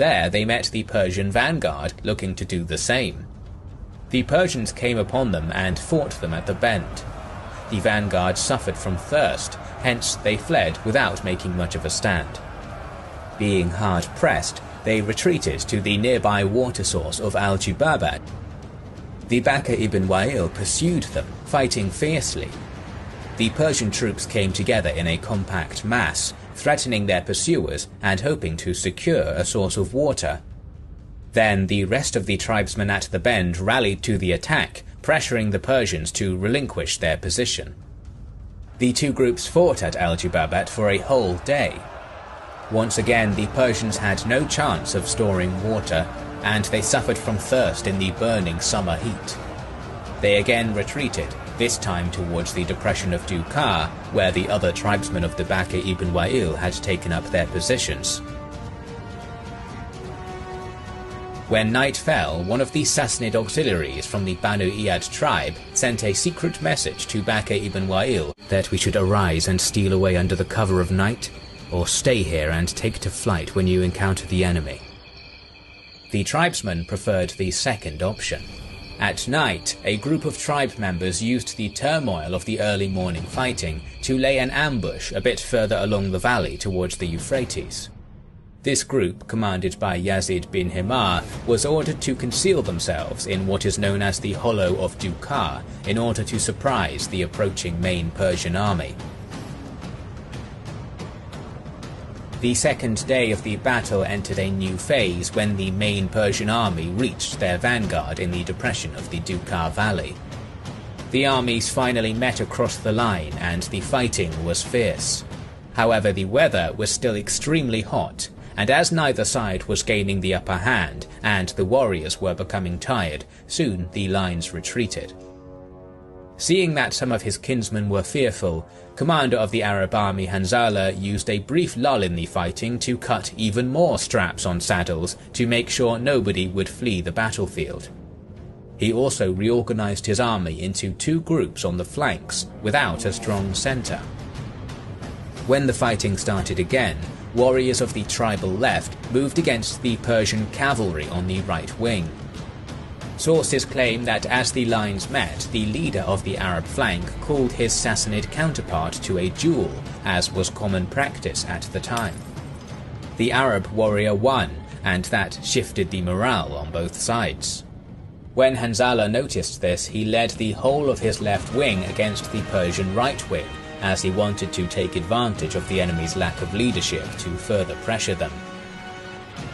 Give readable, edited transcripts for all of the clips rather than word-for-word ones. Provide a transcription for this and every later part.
There they met the Persian vanguard looking to do the same. The Persians came upon them and fought them at the bend. The vanguard suffered from thirst, hence they fled without making much of a stand. Being hard pressed, they retreated to the nearby water source of Al-Jubabat. The Bakr ibn Wa'il pursued them, fighting fiercely. The Persian troops came together in a compact mass, threatening their pursuers and hoping to secure a source of water. Then the rest of the tribesmen at the bend rallied to the attack, pressuring the Persians to relinquish their position. The two groups fought at Al-Jubabat for a whole day. Once again, the Persians had no chance of storing water, and they suffered from thirst in the burning summer heat. They again retreated, this time towards the depression of Dukar, where the other tribesmen of the Bakr ibn Wa'il had taken up their positions. When night fell, one of the Sassanid auxiliaries from the Banu Iyad tribe sent a secret message to Bakr ibn Wa'il that we should arise and steal away under the cover of night, or stay here and take to flight when you encounter the enemy. The tribesmen preferred the second option. At night, a group of tribe members used the turmoil of the early morning fighting to lay an ambush a bit further along the valley towards the Euphrates. This group, commanded by Yazid bin Himar, was ordered to conceal themselves in what is known as the Hollow of Dukar in order to surprise the approaching main Persian army. The second day of the battle entered a new phase when the main Persian army reached their vanguard in the depression of the Dukar Valley. The armies finally met across the line and the fighting was fierce. However, the weather was still extremely hot, and as neither side was gaining the upper hand and the warriors were becoming tired, soon the lines retreated. Seeing that some of his kinsmen were fearful, commander of the Arab army Hanzala used a brief lull in the fighting to cut even more straps on saddles to make sure nobody would flee the battlefield. He also reorganized his army into two groups on the flanks, without a strong center. When the fighting started again, warriors of the tribal left moved against the Persian cavalry on the right wing. Sources claim that as the lines met, the leader of the Arab flank called his Sassanid counterpart to a duel, as was common practice at the time. The Arab warrior won, and that shifted the morale on both sides. When Hanzala noticed this, he led the whole of his left wing against the Persian right wing, as he wanted to take advantage of the enemy's lack of leadership to further pressure them.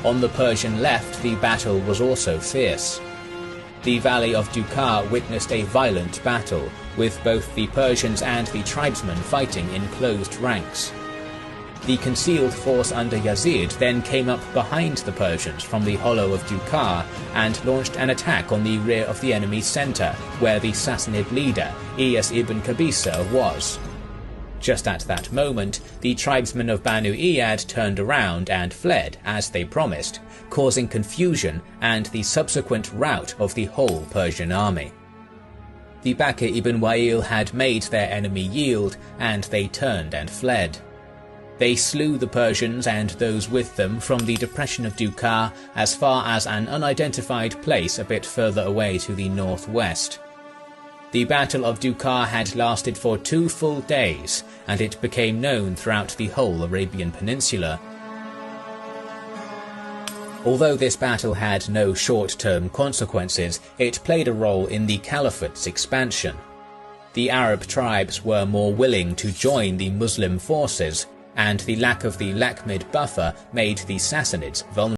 On the Persian left, the battle was also fierce. The valley of Dukar witnessed a violent battle, with both the Persians and the tribesmen fighting in closed ranks. The concealed force under Yazid then came up behind the Persians from the hollow of Dukar and launched an attack on the rear of the enemy's centre, where the Sassanid leader, Iyas ibn Qabisa, was. Just at that moment, the tribesmen of Banu Iyad turned around and fled as they promised, causing confusion and the subsequent rout of the whole Persian army. The Bakr ibn Wa'il had made their enemy yield, and they turned and fled. They slew the Persians and those with them from the depression of Dukar as far as an unidentified place a bit further away to the northwest. The Battle of Dukar had lasted for 2 full days, and it became known throughout the whole Arabian Peninsula. Although this battle had no short-term consequences, it played a role in the Caliphate's expansion. The Arab tribes were more willing to join the Muslim forces, and the lack of the Lakhmid buffer made the Sassanids vulnerable.